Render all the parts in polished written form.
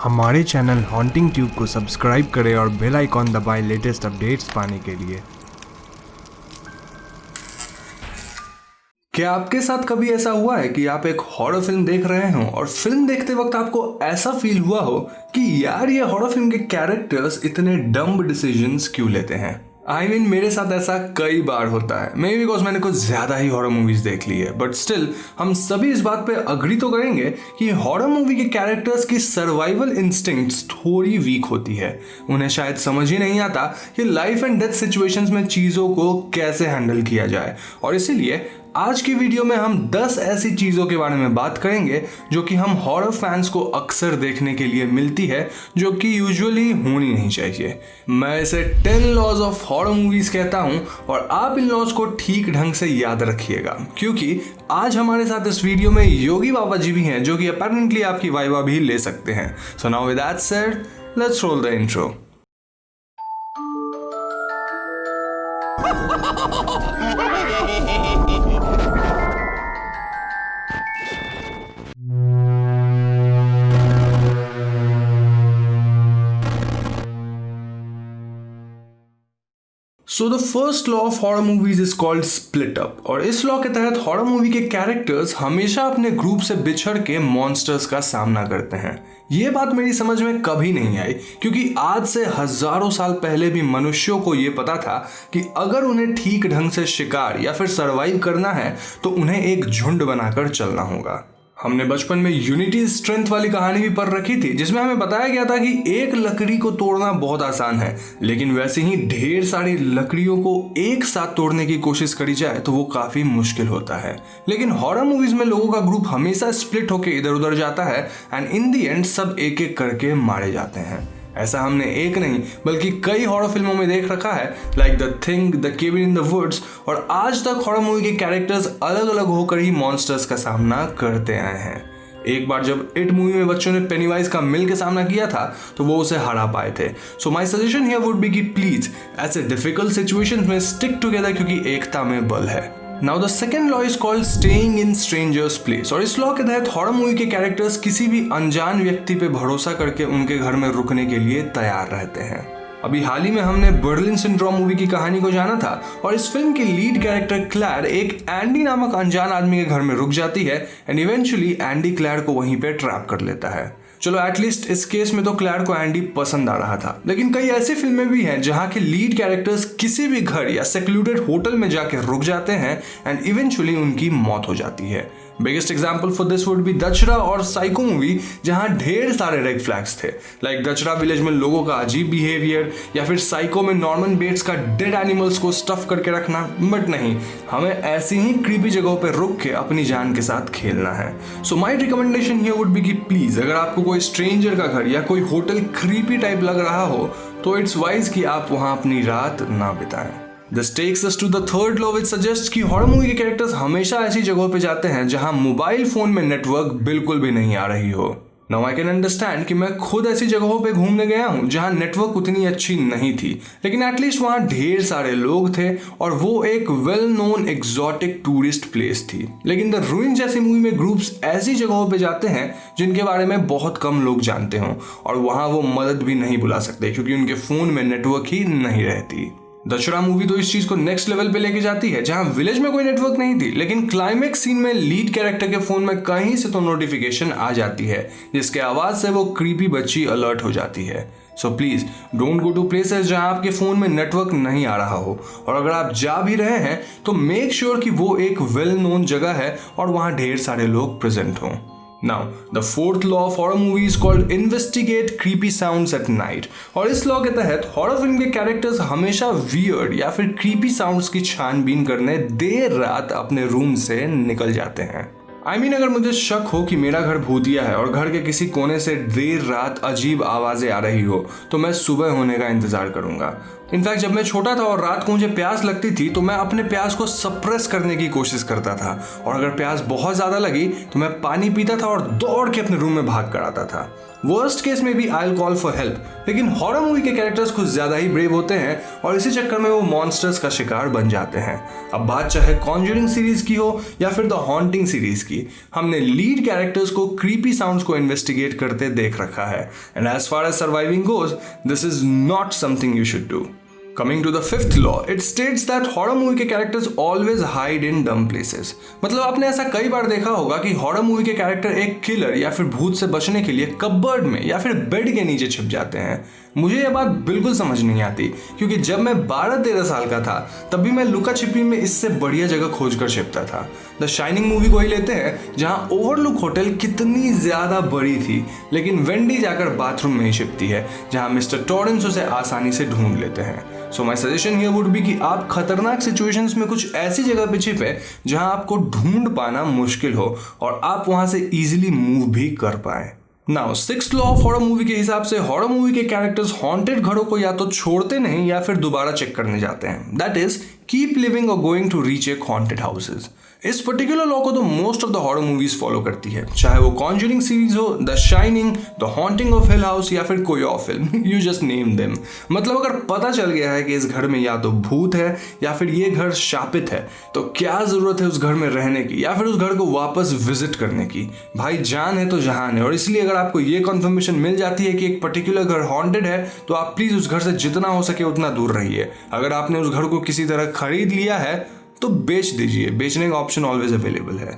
हमारे channel haunting tube को subscribe करें और बेल आइकॉन दबाएं लेटेस्ट अपडेट्स पाने के लिए। क्या आपके साथ कभी ऐसा हुआ है कि आप एक हॉरर फिल्म देख रहे हो और फिल्म देखते वक्त आपको ऐसा फील हुआ हो कि यार ये हॉरर फिल्म के कैरेक्टर्स इतने डम्ब डिसीजंस क्यों लेते हैं? मेरे साथ ऐसा कई बार होता है। मे बी बिकॉज मैंने कुछ ज्यादा ही हॉरर मूवीज देख ली है, बट स्टिल हम सभी इस बात पे अग्री तो करेंगे कि हॉरर मूवी के कैरेक्टर्स की सर्वाइवल इंस्टिंक्ट्स थोड़ी वीक होती है। उन्हें शायद समझ ही नहीं आता कि लाइफ एंड डेथ सिचुएशंस में चीजों को कैसे हैंडल किया जाए, और इसीलिए आज की वीडियो में हम 10 ऐसी चीजों के बारे में बात करेंगे जो कि हम हॉरर फैंस को अक्सर देखने के लिए मिलती है, जो कि यूजुअली होनी नहीं चाहिए। मैं इसे 10 लॉज ऑफ हॉरर मूवीज कहता हूं, और आप इन लॉज को ठीक ढंग से याद रखिएगा, क्योंकि आज हमारे साथ इस वीडियो में योगी बाबा जी भी हैं, जो कि अपेरेंटली आपकी वाइवा भी ले सकते हैं। So now with that said, let's roll the intro. So the first law of horror movies is called split up, और इस लॉ के तहत हॉरर मूवी के कैरेक्टर्स हमेशा अपने ग्रुप से बिछड़ के मॉन्स्टर्स का सामना करते हैं। ये बात मेरी समझ में कभी नहीं आई, क्योंकि आज से हजारों साल पहले भी मनुष्यों को ये पता था कि अगर उन्हें ठीक ढंग से शिकार या फिर सरवाइव करना है तो उन्हें एक झुंड बनाकर चलना होगा। हमने बचपन में यूनिटी स्ट्रेंथ वाली कहानी भी पढ़ रखी थी, जिसमें हमें बताया गया था कि एक लकड़ी को तोड़ना बहुत आसान है, लेकिन वैसे ही ढेर सारी लकड़ियों को एक साथ तोड़ने की कोशिश करी जाए तो वो काफी मुश्किल होता है। लेकिन हॉरर मूवीज में लोगों का ग्रुप हमेशा स्प्लिट होकर इधर उधर जाता है एंड इन दी एंड सब एक एक करके मारे जाते हैं। ऐसा हमने एक नहीं बल्कि कई हॉरर फिल्मों में देख रखा है, like the thing, the cabin in the woods, और आज तक हॉरर मूवी के कैरेक्टर्स अलग अलग होकर ही मॉन्स्टर्स का सामना करते आए हैं। एक बार जब इट मूवी में बच्चों ने पेनीवाइज का मिल के सामना किया था तो वो उसे हरा पाए थे। So my suggestion here would be कि प्लीज ऐसे डिफिकल्ट सिचुएशंस में स्टिक टुगेदर, क्योंकि एकता में बल है। Now the second law is called staying in strangers place, और इस लॉ के तहत हॉरर मूवी के कैरेक्टर्स किसी भी अनजान व्यक्ति पे भरोसा करके उनके घर में रुकने के लिए तैयार रहते हैं। अभी हाल ही में हमने बर्लिन सिंड्रोम मूवी की कहानी को जाना था, और इस फिल्म की लीड कैरेक्टर क्लैर एक एंडी नामक अनजान आदमी के घर में रुक जाती है एंड इवेंचुअली एंडी क्लैर को वहीं पे ट्रैप कर लेता है। चलो एटलीस्ट इस केस में तो क्लैर को एंडी पसंद आ रहा था, लेकिन कई ऐसी फिल्में भी हैं जहां के लीड कैरेक्टर्स किसी भी घर या सेक्लूडेड होटल में जाके रुक जाते हैं एंड इवेंचुअली उनकी मौत हो जाती है। Biggest example for this would be Dussehra और साइको मूवी, जहां ढेर सारे रेड फ्लैग्स थे, लाइक दशरा विलेज में लोगों का अजीब बिहेवियर, या फिर साइको में नॉर्मन बेट्स का डेड एनिमल्स को स्टफ करके रखना। बट नहीं, हमें ऐसी ही क्रीपी जगहों पर रुक के अपनी जान के साथ खेलना है। So my recommendation here would be कि प्लीज अगर आपको कोई स्ट्रेंजर का घर या कोई होटल क्रीपी टाइप लग रहा हो तो इट्स वाइज कि आप वहां अपनी रात ना बिताएं। This takes us to the third law, which suggests कि हॉरर मूवी के कैरेक्टर्स हमेशा ऐसी जगहों पे जाते हैं जहां मोबाइल फोन में नेटवर्क बिल्कुल भी नहीं आ रही हो। Now I can understand कि मैं खुद ऐसी जगहों पे घूमने गया हूं जहां नेटवर्क उतनी अच्छी नहीं थी, लेकिन एटलीस्ट वहां ढेर सारे लोग थे और वो एक well known exotic tourist place थी। लेकिन द रूइन जैसी मूवी में ग्रुप्स ऐसी जगहों पे जाते हैं जिनके बारे में बहुत कम लोग जानते हों, और वहां वो मदद भी नहीं बुला सकते क्योंकि उनके फोन में नेटवर्क ही नहीं रहती। दशरा मूवी तो इस चीज को नेक्स्ट लेवल पे लेके जाती है, जहां विलेज में कोई नेटवर्क नहीं थी, लेकिन क्लाइमेक्स सीन में लीड कैरेक्टर के फोन में कहीं से तो नोटिफिकेशन आ जाती है, जिसके आवाज से वो क्रीपी बच्ची अलर्ट हो जाती है। So please don't go to places जहां आपके फोन में नेटवर्क नहीं आ रहा हो, और अगर आप जा भी रहे हैं तो मेक श्योर कि वो एक वेल नोन जगह है और वहां ढेर सारे लोग प्रेजेंट हों। Now, the fourth law of horror movie is called investigate creepy sounds at night, और इस लॉ के तहत हॉरर फिल्म के कैरेक्टर्स हमेशा वियर्ड या फिर क्रीपी साउंड्स की छानबीन करने देर रात अपने रूम से निकल जाते हैं। अगर मुझे शक हो कि मेरा घर भूतिया है और घर के किसी कोने से देर रात अजीब आवाजें आ रही हो तो मैं सुबह होने का इंतजार करूंगा। इनफैक्ट जब मैं छोटा था और रात को मुझे प्यास लगती थी तो मैं अपने प्यास को सप्रेस करने की कोशिश करता था, और अगर प्यास बहुत ज़्यादा लगी तो मैं पानी पीता था और दौड़ के अपने रूम में भाग कर आता था। वर्स्ट केस में भी I will call for help. लेकिन हॉरर मूवी के कैरेक्टर्स कुछ ज़्यादा ही ब्रेव होते हैं और इसी चक्कर में वो मॉन्स्टर्स का शिकार बन जाते हैं। अब बात चाहे कॉन्जरिंग सीरीज की हो या फिर द हॉन्टिंग सीरीज की, हमने लीड कैरेक्टर्स को क्रीपी साउंड्स को इन्वेस्टिगेट करते देख रखा है। And as far as surviving goes, this is not something you should do. Coming to the fifth law, it states that horror movie के characters always hide in dumb places। मतलब आपने ऐसा कई बार देखा होगा कि हॉरर मूवी के character एक किलर या फिर भूत से बचने के लिए कबर्ड में या फिर बेड के नीचे छिप जाते हैं। मुझे ये बात बिल्कुल समझ नहीं आती, क्योंकि जब मैं 12-13 साल का था तब भी मैं लुका छिपी में इससे बढ़िया जगह खोज कर छिपता था। द शाइनिंग मूवी को ही लेते हैं, जहाँ ओवरलुक होटल कितनी ज्यादा बड़ी थी, लेकिन वेंडी जाकर बाथरूम में ही छिपती है, जहाँ मिस्टर टॉरेंस उसे आसानी से ढूंढ लेते हैं। So my suggestion here would be कि आप खतरनाक सिचुएशंस में कुछ ऐसी जगह पे छिपे जहां आपको ढूंढ पाना मुश्किल हो और आप वहां से इजीली मूव भी कर पाए। Now sixth law of horror movie के हिसाब से हॉरर मूवी के कैरेक्टर्स हॉन्टेड घरों को या तो छोड़ते नहीं या फिर दोबारा चेक करने जाते हैं। दैट इज कीप लिविंग और going to recheck haunted houses. इस पर्टिकुलर लॉ को तो most of the horror movies follow करती है, चाहे वो कॉन्जरिंग सीरीज हो, the shining, the haunting of hill house या फिर कोई और film, you just name them. मतलब अगर पता चल गया है कि इस घर में या तो भूत है या फिर ये घर शापित है, तो क्या जरूरत है उस घर में रहने की या फिर उस घर को वापस विजिट करने की। भाई जान है तो जहान है, और इसलिए अगर आपको ये कंफर्मेशन मिल जाती है कि एक पर्टिकुलर घर हॉन्टेड है तो आप प्लीज उस घर से जितना हो सके उतना दूर रहिए। अगर आपने उस घर को किसी तरह खरीद लिया है तो बेच दीजिए, बेचने का ऑप्शन ऑलवेज अवेलेबल है।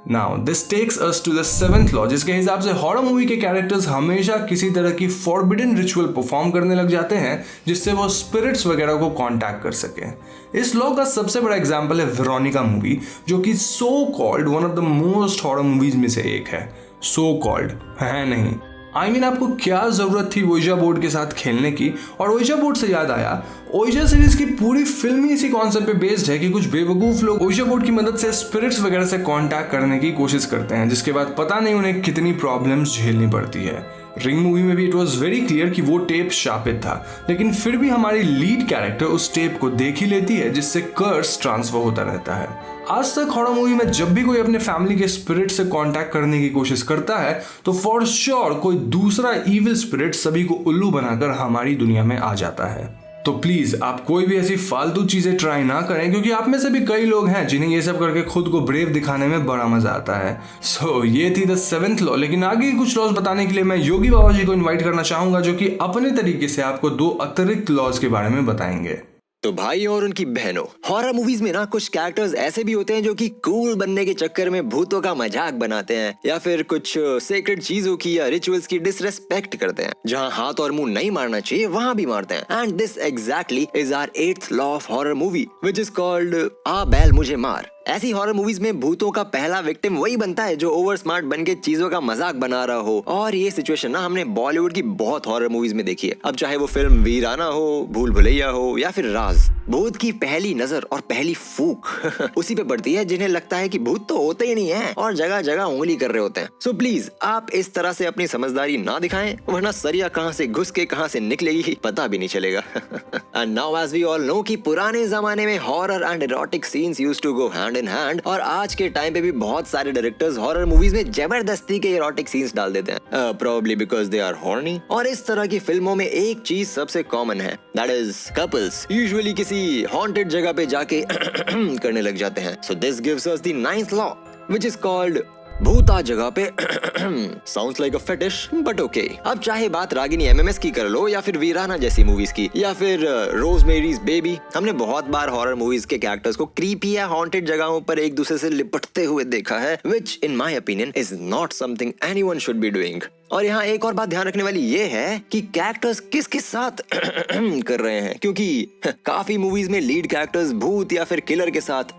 Now this takes us to the seventh law, जिसके हिसाब से हॉरर मूवी के कैरेक्टर्स हमेशा किसी तरह की फॉरबिडन रिचुअल परफॉर्म करने लग जाते हैं जिससे वो स्पिरिट्स वगैरह को कांटेक्ट कर सके। इस लॉ का सबसे बड़ा एग्जांपल है वेरोनिका मूवी, जो कि so called one of the most horror movies में से एक है। सो कॉल्ड है नहीं, I mean, आपको क्या जरूरत थी ओइजा बोर्ड के साथ खेलने की। और ओइजा बोर्ड से याद आया, ओइजा सीरीज की पूरी फिल्म ही इसी कॉन्सेप्ट पे बेस्ड है कि कुछ बेवकूफ लोग ओइजा बोर्ड की मदद से स्पिरिट्स वगैरह से कांटेक्ट करने की कोशिश करते हैं, जिसके बाद पता नहीं उन्हें कितनी प्रॉब्लम्स झेलनी पड़ती है। रिंग मूवी में भी इट वॉज वेरी क्लियर कि वो टेप शापित था, लेकिन फिर भी हमारी लीड कैरेक्टर उस टेप को देख ही लेती है, जिससे कर्स ट्रांसफर होता रहता है। आज तक हॉरर मूवी में जब भी कोई अपने फैमिली के स्पिरिट से कांटेक्ट करने की कोशिश करता है तो फॉर श्योर कोई दूसरा इविल स्पिरिट सभी को उल्लू बनाकर हमारी दुनिया में आ जाता है। तो प्लीज आप कोई भी ऐसी फालतू चीजें ट्राई ना करें, क्योंकि आप में से भी कई लोग हैं जिन्हें ये सब करके खुद को ब्रेव दिखाने में बड़ा मजा आता है। सो ये थी द सेवेंथ लॉ। लेकिन आगे कुछ लॉज बताने के लिए मैं योगी बाबा जी को इन्वाइट करना चाहूंगा, जो कि अपने तरीके से आपको 2 अतिरिक्त लॉज के बारे में बताएंगे। तो भाई और उनकी बहनों, हॉरर मूवीज में ना कुछ कैरेक्टर्स ऐसे भी होते हैं जो कि कूल बनने के चक्कर में भूतों का मजाक बनाते हैं या फिर कुछ सेक्रेड चीजों की या रिचुअल्स की डिसरेस्पेक्ट करते हैं। जहां हाथ और मुंह नहीं मारना चाहिए वहां भी मारते हैं। And this exactly is our 8th law of horror movie, which is called आ बैल मुझे मार। ऐसी हॉरर मूवीज में भूतों का पहला विक्टिम वही बनता है जो ओवर स्मार्ट बन के चीजों का मजाक बना रहा हो। और ये सिचुएशन ना हमने बॉलीवुड की बहुत हॉरर मूवीज में देखी है। अब चाहे वो फिल्म वीराना हो, भूल भुलैया हो या फिर राज, भूत की पहली नजर और पहली फूक उसी पे पड़ती है जिन्हें लगता है कि भूत तो होते ही नहीं है और जगह जगह उंगली कर रहे होते हैं। सो प्लीज आप इस तरह से अपनी समझदारी ना दिखाएं, वरना सरिया कहां से घुस के कहां से निकलेगी पता भी नहीं चलेगा। And now as we all know कि पुराने जमाने में horror and erotic scenes used to go hand in hand, और आज के टाइम पे भी बहुत सारे डायरेक्टर्स हॉरर मूवीज में जबरदस्ती के इरोटिक सीन्स डाल देते हैं, probably because they are horny. और इस तरह की फिल्मों में एक चीज सबसे कॉमन है, दैट इज कपल्स यूजुअली किसी हॉन्टेड जगह पे जाके करने लग जाते हैं। So this gives us the 9th law, which is called भूता जगह पे। Sounds like a fetish but okay. अब चाहे बात रागिनी एमएमएस की कर लो या फिर वीराना जैसी मूवीज की या फिर रोजमेरीज बेबी, हमने बहुत बार हॉरर मूवीज के कैरेक्टर्स को क्रीपी या हॉन्टेड जगहों पर एक दूसरे से लिपटते हुए देखा है, which in my opinion is not something anyone should be doing. और यहाँ एक और बात ध्यान रखने वाली ये है कि कैरेक्टर्स किस किस साथ कर रहे हैं, क्योंकि काफी मूवीज में लीड कैरेक्टर्स भूत या फिर किलर के साथ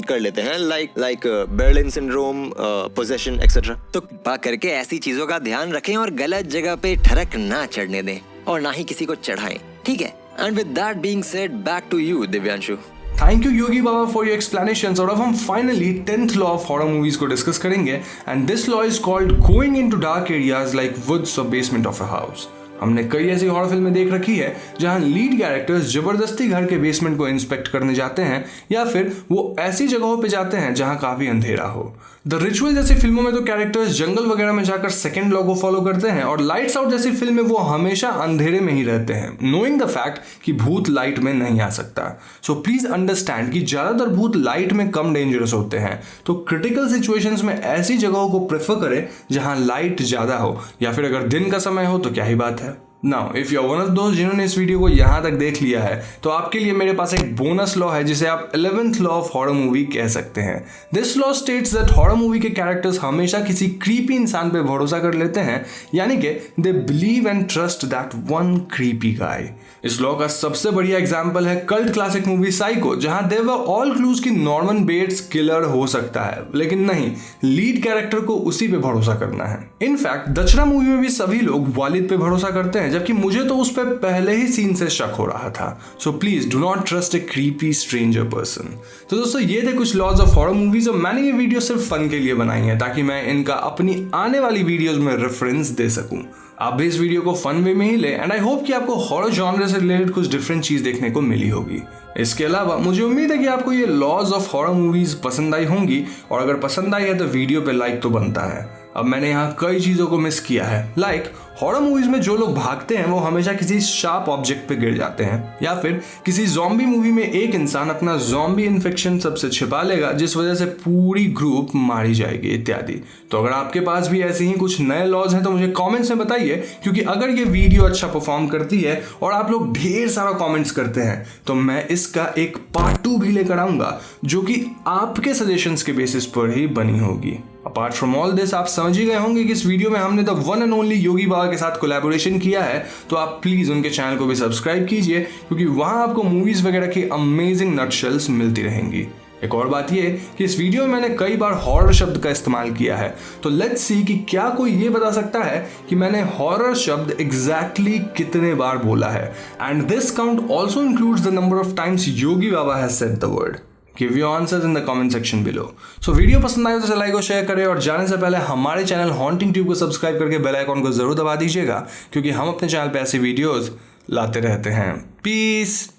कर लेते हैं, like Berlin syndrome, possession etcetera. तो कृपा करके ऐसी चीजों का ध्यान रखें और गलत जगह पे ठरक ना चढ़ने दें और ना ही किसी को चढ़ाएं, ठीक है? And with that being said, back to you Divyanshu. Thank you Yogi Baba for your explanations. और अब हम finally 10th law of horror movies को डिस्कस करेंगे, and this law is called going into dark areas like woods और basement of a house. हमने कई ऐसी horror फिल्में देख रखी है जहां लीड कैरेक्टर्स जबरदस्ती घर के बेसमेंट को इंस्पेक्ट करने जाते हैं या फिर वो ऐसी जगहों पे जाते हैं जहां काफी अंधेरा हो। द रिचुअल जैसी फिल्मों में तो कैरेक्टर्स जंगल वगैरह में जाकर सेकंड लॉ को फॉलो करते हैं और लाइट्स आउट जैसी फिल्म में वो हमेशा अंधेरे में ही रहते हैं, नोइंग द फैक्ट कि भूत लाइट में नहीं आ सकता। सो प्लीज अंडरस्टैंड कि ज्यादातर भूत लाइट में कम डेंजरस होते हैं, तो क्रिटिकल सिचुएशंस में ऐसी जगहों को प्रेफर करें जहां लाइट ज्यादा हो, या फिर अगर दिन का समय हो तो क्या ही बात है। Now if you are one of दोस्त जिन्होंने इस वीडियो को यहाँ तक देख लिया है, तो आपके लिए मेरे पास एक बोनस लॉ है जिसे आप 11th law of horror movie कह सकते हैं। This law states that horror movie के कैरेक्टर्स हमेशा किसी क्रीपी इंसान पे भरोसा कर लेते हैं, यानी कि they believe and trust that one creepy guy. इस लॉ का सबसे बढ़िया एग्जांपल है कल्ट क्लासिक मूवी साइको, जहां देयर वर ऑल क्लूज कि नॉर्मन बेट्स किलर हो सकता है, लेकिन नहीं, लीड कैरेक्टर को उसी पे भरोसा करना है। इनफैक्ट दशरा मूवी में भी सभी लोग वालिद पे भरोसा करते हैं, जबकि मुझे तो उस पर पहले ही सीन से शक हो रहा था। So please do not trust a creepy stranger person. तो दोस्तों ये थे कुछ लॉज ऑफ हॉरर मूवीज, और मैंने ये वीडियो सिर्फ फन के लिए बनाई है ताकि मैं इनका अपनी आने वाली वीडियोस में रेफरेंस दे सकूं। आप भी इस वीडियो को फन वे में ही ले, एंड आई होप कि आपको हॉरर जॉनर से रिलेटेड कुछ डिफरेंट चीज देखने को मिली होगी। इसके अलावा मुझे उम्मीद है कि आपको ये लॉज ऑफ हॉरर मूवीज पसंद आई होंगी, और अगर पसंद आई है तो वीडियो पे लाइक तो बनता है। अब मैंने यहाँ कई चीजों को मिस किया है, लाइक हॉरर मूवीज में जो लोग भागते हैं वो हमेशा किसी शार्प ऑब्जेक्ट पे गिर जाते हैं, या फिर किसी ज़ॉम्बी मूवी में एक इंसान अपना ज़ॉम्बी इन्फेक्शन सबसे छिपा लेगा जिस वजह से पूरी ग्रुप मारी जाएगी इत्यादि। तो अगर आपके पास भी ऐसे ही कुछ नए लॉज हैं तो मुझे कमेंट्स में बताइए, क्योंकि अगर ये वीडियो अच्छा परफॉर्म करती है और आप लोग ढेर सारा कमेंट्स करते हैं तो मैं इसका एक पार्ट 2 भी लेकर आऊंगा जो कि आपके सजेशंस के बेसिस पर ही बनी होगी। अपार्ट फ्रॉम ऑल दिस, आप समझ ही गए होंगे कि इस वीडियो में हमने द वन एंड ओनली योगी बाबा के साथ कोलैबोरेशन किया है, तो आप प्लीज उनके चैनल को भी सब्सक्राइब कीजिए, क्योंकि वहां आपको मूवीज वगैरह की अमेजिंग नटशेल्स मिलती रहेंगी। एक और बात यह कि इस वीडियो में मैंने कई बार हॉरर शब्द का इस्तेमाल किया है, तो लेट्स सी कि क्या कोई ये बता सकता है कि मैंने हॉरर शब्द एग्जैक्टली कितने बार बोला है, and this count also includes the number of times Yogi Baba has said the word. Give your answers in the comment section below. So video पसंद आए तो लाइक और शेयर करें, और जाने से पहले हमारे चैनल हॉन्टिंग ट्यूब को सब्सक्राइब करके बेल आइकॉन को जरूर दबा दीजिएगा, क्योंकि हम अपने चैनल पे ऐसी वीडियोस लाते रहते हैं। पीस।